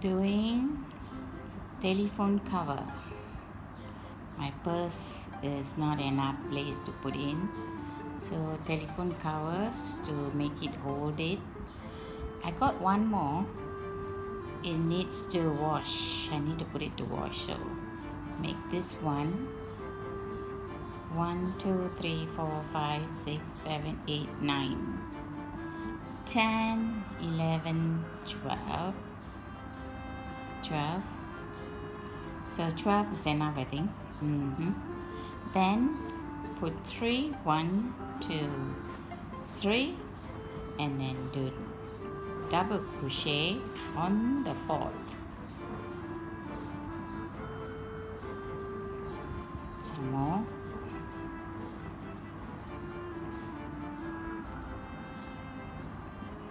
doing telephone cover. My purse is not enough place to put in, so telephone covers to make it hold it. I got one more. It needs to wash. I need to put it to wash, so make this one. 1 2 3 4 5 6 7 8 9 10 11 12. So 12 is enough, I think. Then put 3 1 2 3 and then do double crochet on the fourth. Some more.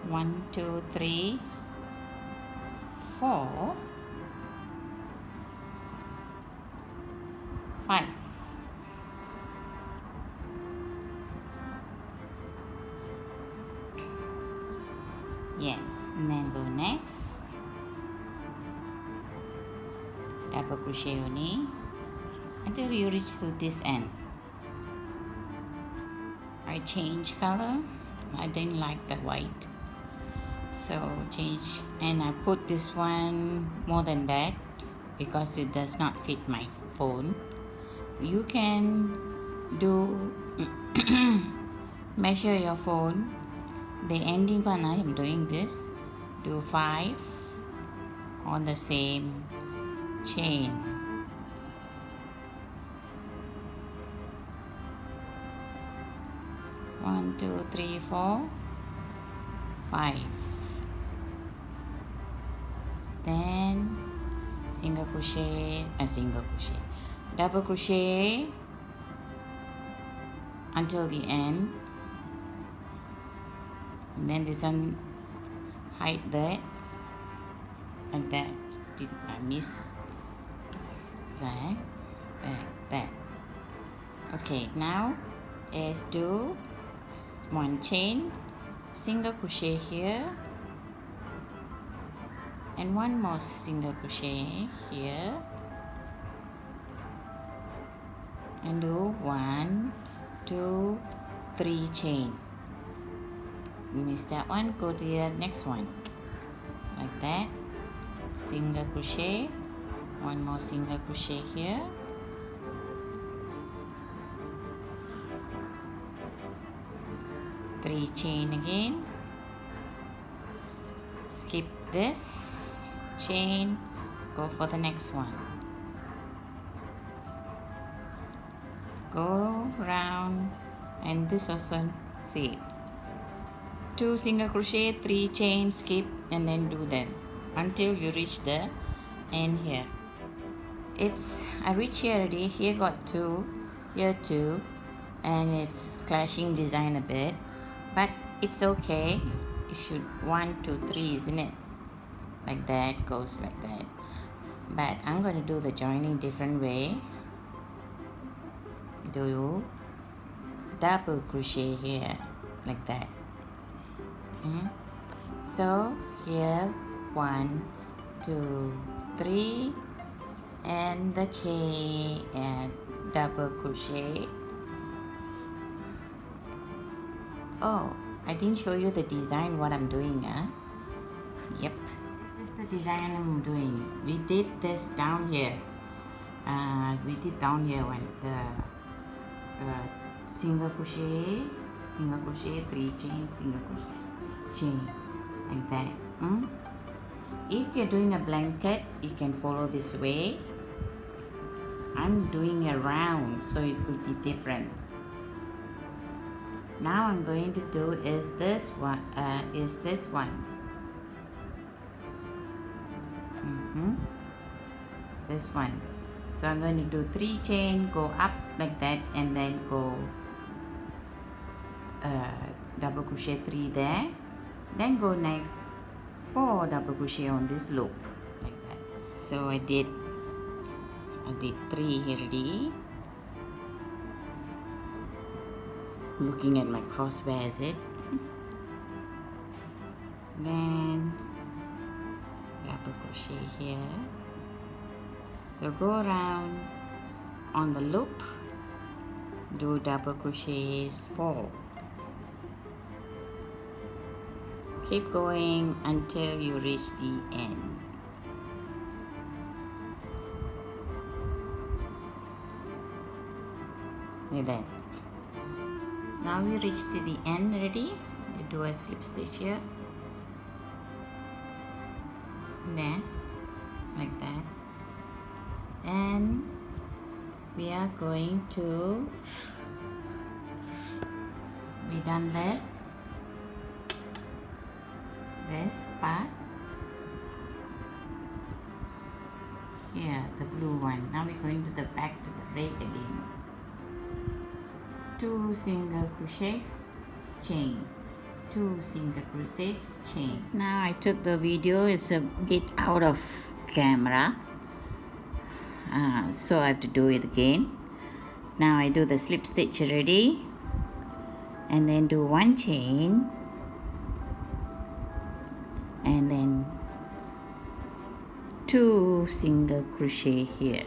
1 2 3 4 5. Yes, and then go next. Double crochet only until you reach to this end. I change color. I didn't like the white, so change, and I put this one more than that because it does not fit my phone. You can do measure your phone. The ending one, I am doing this. Do 5 on the same chain. One, two, three, 4, 5. Then single crochet, double crochet until the end. And then this one, hide that, like that. Did I miss that? That. Okay, now is do one chain, single crochet here, and one more single crochet here, and do 1 2 3 chain. Miss that one, go to the next one, like that. Single crochet, one more single crochet here, three chain again, skip this chain, go for the next one, go round, and this also same. 2 single crochet, 3 chain, skip, and then do that until you reach the end here. I reached here already. Here got 2, here 2, and it's clashing design a bit, but it's okay. It should 1 2 3, isn't it? Like that, goes like that. But I'm going to do the joining different way. Do double crochet here, like that. So here 1 2 3 and the chain and double crochet. Oh, I didn't show you the design what I'm doing. Yep, this is the design I'm doing. We did this down here. We did down here when the single crochet, 3 chain, single crochet, chain, like that. If you're doing a blanket, you can follow this way. I'm doing a round, so it will be different. Now I'm going to do is this one. This one. So I'm going to do 3 chain, go up like that, and then go double crochet 3 there. Then go next 4 double crochet on this loop, like that. So I did 3 already. Looking at my cross, where is it? Then double crochet here. So go around on the loop, do double crochets 4. Keep going until you reach the end. Like that. Now we reach to the end. Ready? You do a slip stitch here. There, like that. And we are going to we done this part here, the blue one. Now we're going to the back to the red again. 2 single crochets, chain, 2 single crochets, chain. Now I took the video, it's a bit out of camera, so I have to do it again. Now I do the slip stitch already, and then do 1 chain, and then 2 single crochet here,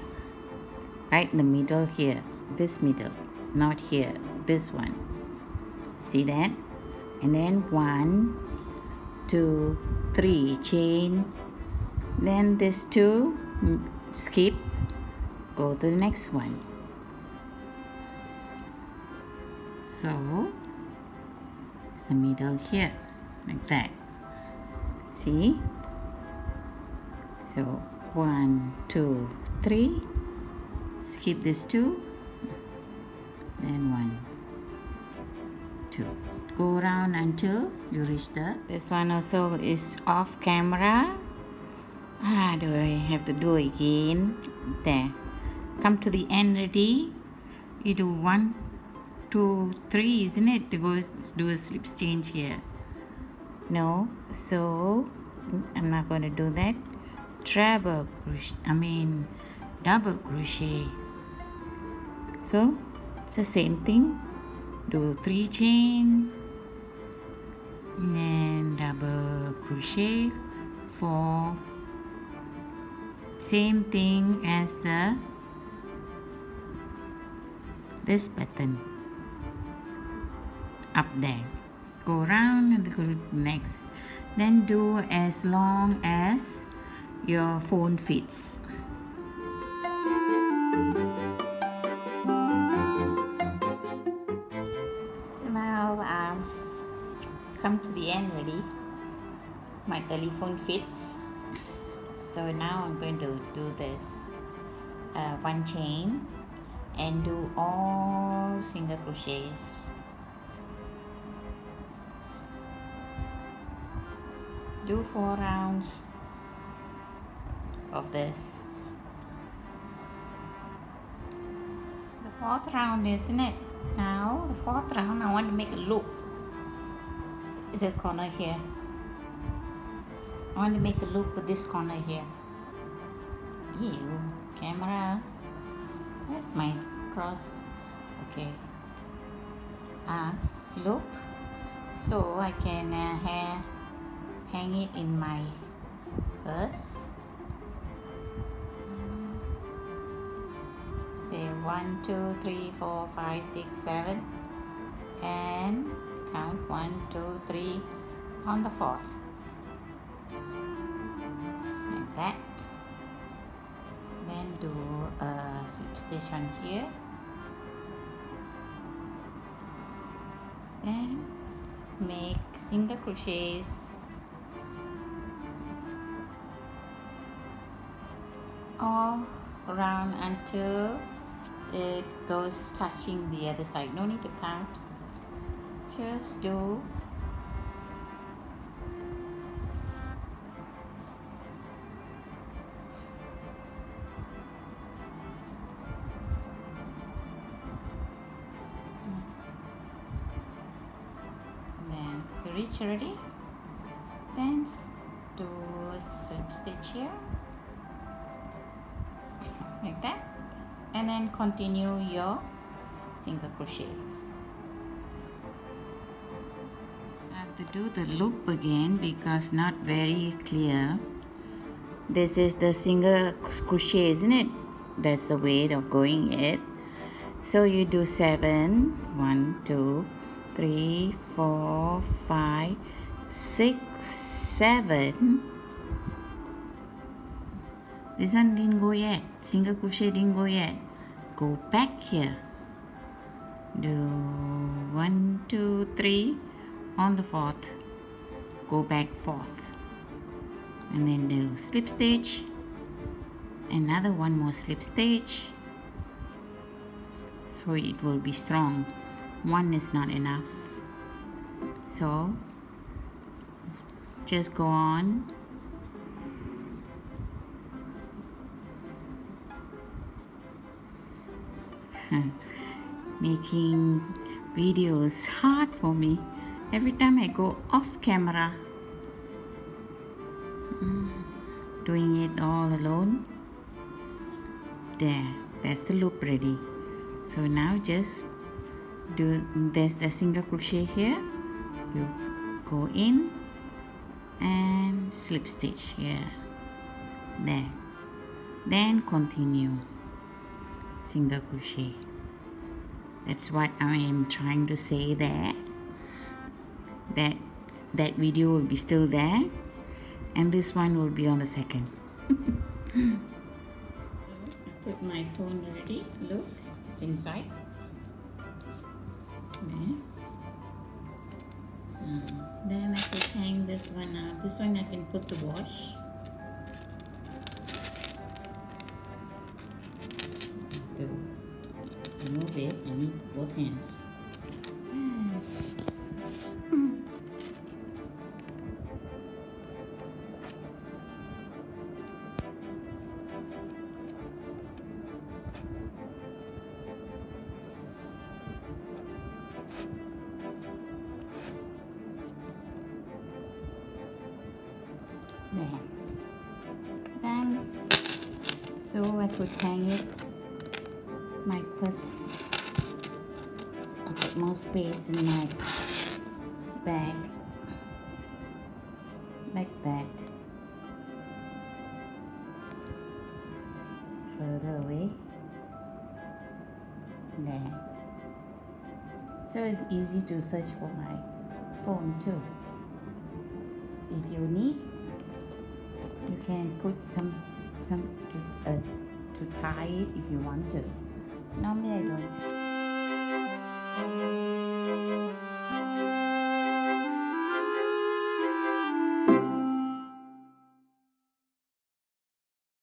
right in the middle here, this middle, not here, this one, see that? And then 1 2 3 chain, then this 2 skip, go to the next one. So it's the middle here, like that, see? So 1 2 3, skip this 2, then 1 2, go around until you reach this one also is off camera. Do I have to do again? There, come to the end. Ready? You do 1 2 3, isn't it, to go do a slip change here? No, so I'm not going to do that. Double crochet. So it's the same thing, do 3 chain and then double crochet 4, same thing as this pattern up there. Go around and go to next, then do as long as your phone fits. Now come to the end. Ready? My telephone fits, so now I'm going to do this 1 chain and do all single crochets. Do 4 rounds of this. The 4th round, isn't it? Now the 4th round, I want to make a loop in the corner here. I want to make a loop with this corner here. Ew, camera. Where's my cross? Okay. Loop. So I can hang it in my purse. Say 1 2 3 4 5 6 7, and count 1 2 3 on the 4th, like that. Then do a slip stitch on here, then make single crochets all around until it goes touching the other side. No need to count, just do then you reach already, then do a slip stitch here like that, and then continue your single crochet. I have to do the loop again because not very clear. This is the single crochet, isn't it? That's the way of going it. So you do 7, 1, 2, 3, 4, 5, 6, 7. This one didn't go yet. Single crochet didn't go yet. Go back here. Do 1, 2, 3 on the 4th. Go back 4th. And then do slip stitch. Another one more slip stitch. So it will be strong. One is not enough. So just go on. Making videos hard for me. Every time I go off camera, doing it all alone. That's the loop ready. So now just do, there's the single crochet here. You go in and slip stitch here. There. Then continue single crochet. That's what I am trying to say there. That video will be still there, and this one will be on the 2nd. So I put my phone ready. Look, it's inside. Then I could hang this one out. This one I can put to wash. To remove it, I need both hands. There. Then, so I could hang it. My purse. I've got more space in my bag. Like that. Further away. There. So it's easy to search for my phone too. If you need, you can put some to tie it if you want to. Normally I don't.